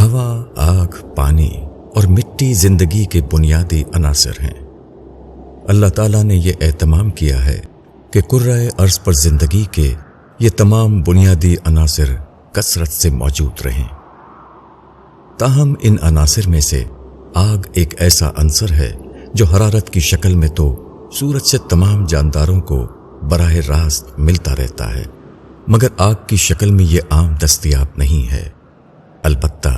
ہوا، آگ، پانی اور مٹی زندگی کے بنیادی عناصر ہیں۔ اللہ تعالیٰ نے یہ اہتمام کیا ہے کہ کرۂ ارض پر زندگی کے یہ تمام بنیادی عناصر کثرت سے موجود رہیں۔ تاہم ان عناصر میں سے آگ ایک ایسا عنصر ہے جو حرارت کی شکل میں تو سورج سے تمام جانداروں کو براہ راست ملتا رہتا ہے، مگر آگ کی شکل میں یہ عام دستیاب نہیں ہے۔ البتہ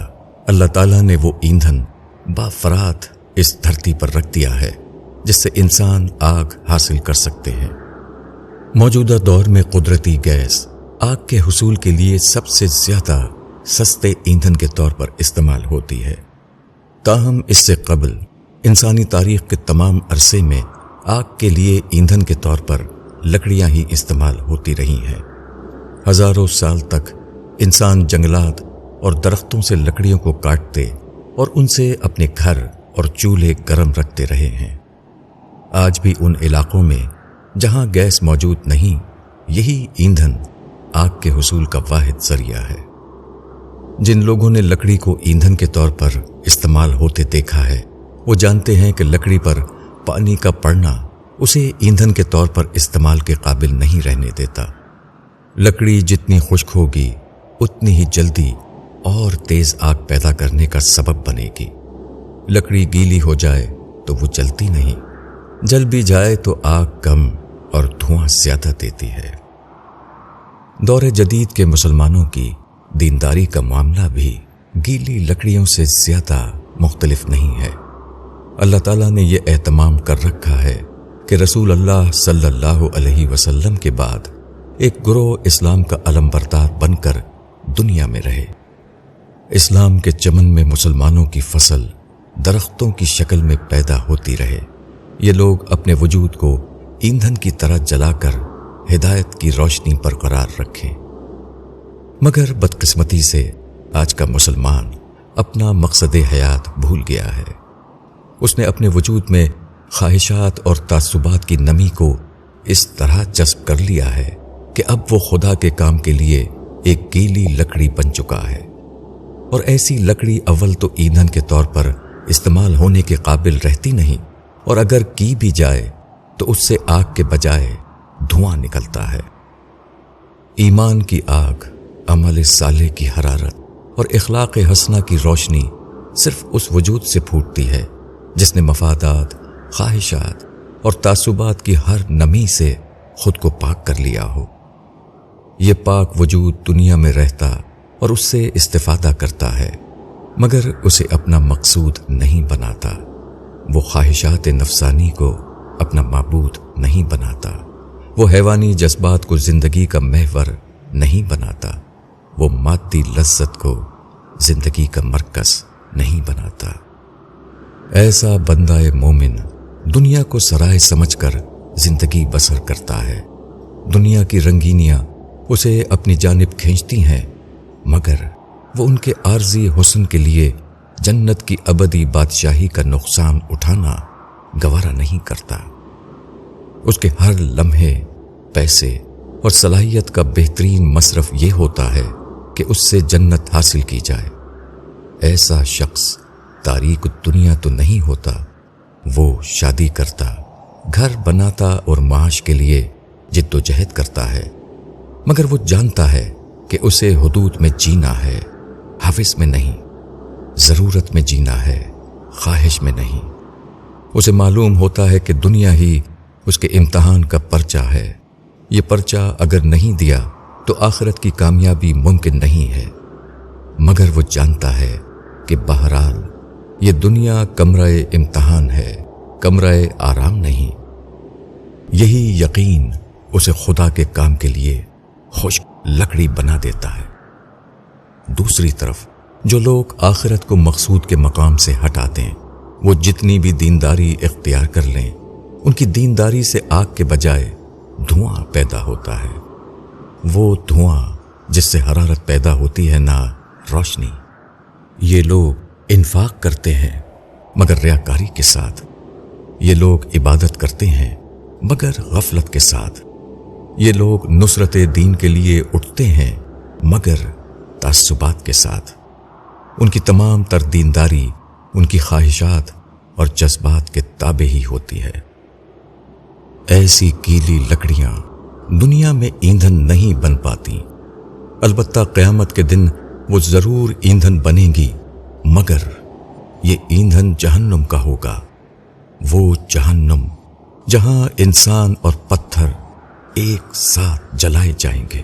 اللہ تعالیٰ نے وہ ایندھن بافرات اس دھرتی پر رکھ دیا ہے جس سے انسان آگ حاصل کر سکتے ہیں۔ موجودہ دور میں قدرتی گیس آگ کے حصول کے لیے سب سے زیادہ سستے ایندھن کے طور پر استعمال ہوتی ہے۔ تاہم اس سے قبل انسانی تاریخ کے تمام عرصے میں آگ کے لیے ایندھن کے طور پر لکڑیاں ہی استعمال ہوتی رہی ہیں۔ ہزاروں سال تک انسان جنگلات اور درختوں سے لکڑیوں کو کاٹتے اور ان سے اپنے گھر اور چولہے گرم رکھتے رہے ہیں۔ آج بھی ان علاقوں میں جہاں گیس موجود نہیں، یہی ایندھن آگ کے حصول کا واحد ذریعہ ہے۔ جن لوگوں نے لکڑی کو ایندھن کے طور پر استعمال ہوتے دیکھا ہے، وہ جانتے ہیں کہ لکڑی پر پانی کا پڑنا اسے ایندھن کے طور پر استعمال کے قابل نہیں رہنے دیتا۔ لکڑی جتنی خشک ہوگی اتنی ہی جلدی اور تیز آگ پیدا کرنے کا سبب بنے گی۔ لکڑی گیلی ہو جائے تو وہ جلتی نہیں، جل بھی جائے تو آگ کم اور دھواں زیادہ دیتی ہے۔ دور جدید کے مسلمانوں کی دینداری کا معاملہ بھی گیلی لکڑیوں سے زیادہ مختلف نہیں ہے۔ اللہ تعالیٰ نے یہ اہتمام کر رکھا ہے کہ رسول اللہ صلی اللہ علیہ وسلم کے بعد ایک گروہ اسلام کا علم بردار بن کر دنیا میں رہے۔ اسلام کے چمن میں مسلمانوں کی فصل درختوں کی شکل میں پیدا ہوتی رہے۔ یہ لوگ اپنے وجود کو ایندھن کی طرح جلا کر ہدایت کی روشنی برقرار رکھیں۔ مگر بدقسمتی سے آج کا مسلمان اپنا مقصد حیات بھول گیا ہے۔ اس نے اپنے وجود میں خواہشات اور تعصبات کی نمی کو اس طرح جذب کر لیا ہے کہ اب وہ خدا کے کام کے لیے ایک گیلی لکڑی بن چکا ہے، اور ایسی لکڑی اول تو ایندھن کے طور پر استعمال ہونے کے قابل رہتی نہیں، اور اگر کی بھی جائے تو اس سے آگ کے بجائے دھواں نکلتا ہے۔ ایمان کی آگ، عمل صالح کی حرارت اور اخلاق حسنہ کی روشنی صرف اس وجود سے پھوٹتی ہے جس نے مفادات، خواہشات اور تعصبات کی ہر نمی سے خود کو پاک کر لیا ہو۔ یہ پاک وجود دنیا میں رہتا اور اس سے استفادہ کرتا ہے، مگر اسے اپنا مقصود نہیں بناتا۔ وہ خواہشات نفسانی کو اپنا معبود نہیں بناتا، وہ حیوانی جذبات کو زندگی کا محور نہیں بناتا، وہ مادی لذت کو زندگی کا مرکز نہیں بناتا۔ ایسا بندہ مومن دنیا کو سرائے سمجھ کر زندگی بسر کرتا ہے۔ دنیا کی رنگینیاں اسے اپنی جانب کھینچتی ہیں، مگر وہ ان کے عارضی حسن کے لیے جنت کی ابدی بادشاہی کا نقصان اٹھانا گوارا نہیں کرتا۔ اس کے ہر لمحے پیسے اور صلاحیت کا بہترین مصرف یہ ہوتا ہے کہ اس سے جنت حاصل کی جائے۔ ایسا شخص تاریک دنیا تو نہیں ہوتا، وہ شادی کرتا، گھر بناتا اور معاش کے لیے جد و جہد کرتا ہے، مگر وہ جانتا ہے کہ اسے حدود میں جینا ہے، حوث میں نہیں، ضرورت میں جینا ہے، خواہش میں نہیں۔ اسے معلوم ہوتا ہے کہ دنیا ہی اس کے امتحان کا پرچہ ہے، یہ پرچہ اگر نہیں دیا تو آخرت کی کامیابی ممکن نہیں ہے، مگر وہ جانتا ہے کہ بہرحال یہ دنیا کمرہ امتحان ہے، کمرہ آرام نہیں۔ یہی یقین اسے خدا کے کام کے لیے خشک لکڑی بنا دیتا ہے۔ دوسری طرف جو لوگ آخرت کو مقصود کے مقام سے ہٹاتے ہیں، وہ جتنی بھی دینداری اختیار کر لیں، ان کی دینداری سے آگ کے بجائے دھواں پیدا ہوتا ہے۔ وہ دھواں جس سے حرارت پیدا ہوتی ہے، نہ روشنی۔ یہ لوگ انفاق کرتے ہیں مگر ریاکاری کے ساتھ، یہ لوگ عبادت کرتے ہیں مگر غفلت کے ساتھ، یہ لوگ نصرت دین کے لیے اٹھتے ہیں مگر تعصبات کے ساتھ۔ ان کی تمام تر دینداری ان کی خواہشات اور جذبات کے تابع ہی ہوتی ہے۔ ایسی گیلی لکڑیاں دنیا میں ایندھن نہیں بن پاتی، البتہ قیامت کے دن وہ ضرور ایندھن بنیں گی، مگر یہ ایندھن جہنم کا ہوگا، وہ جہنم جہاں انسان اور پتھر ایک ساتھ جلائے جائیں گے۔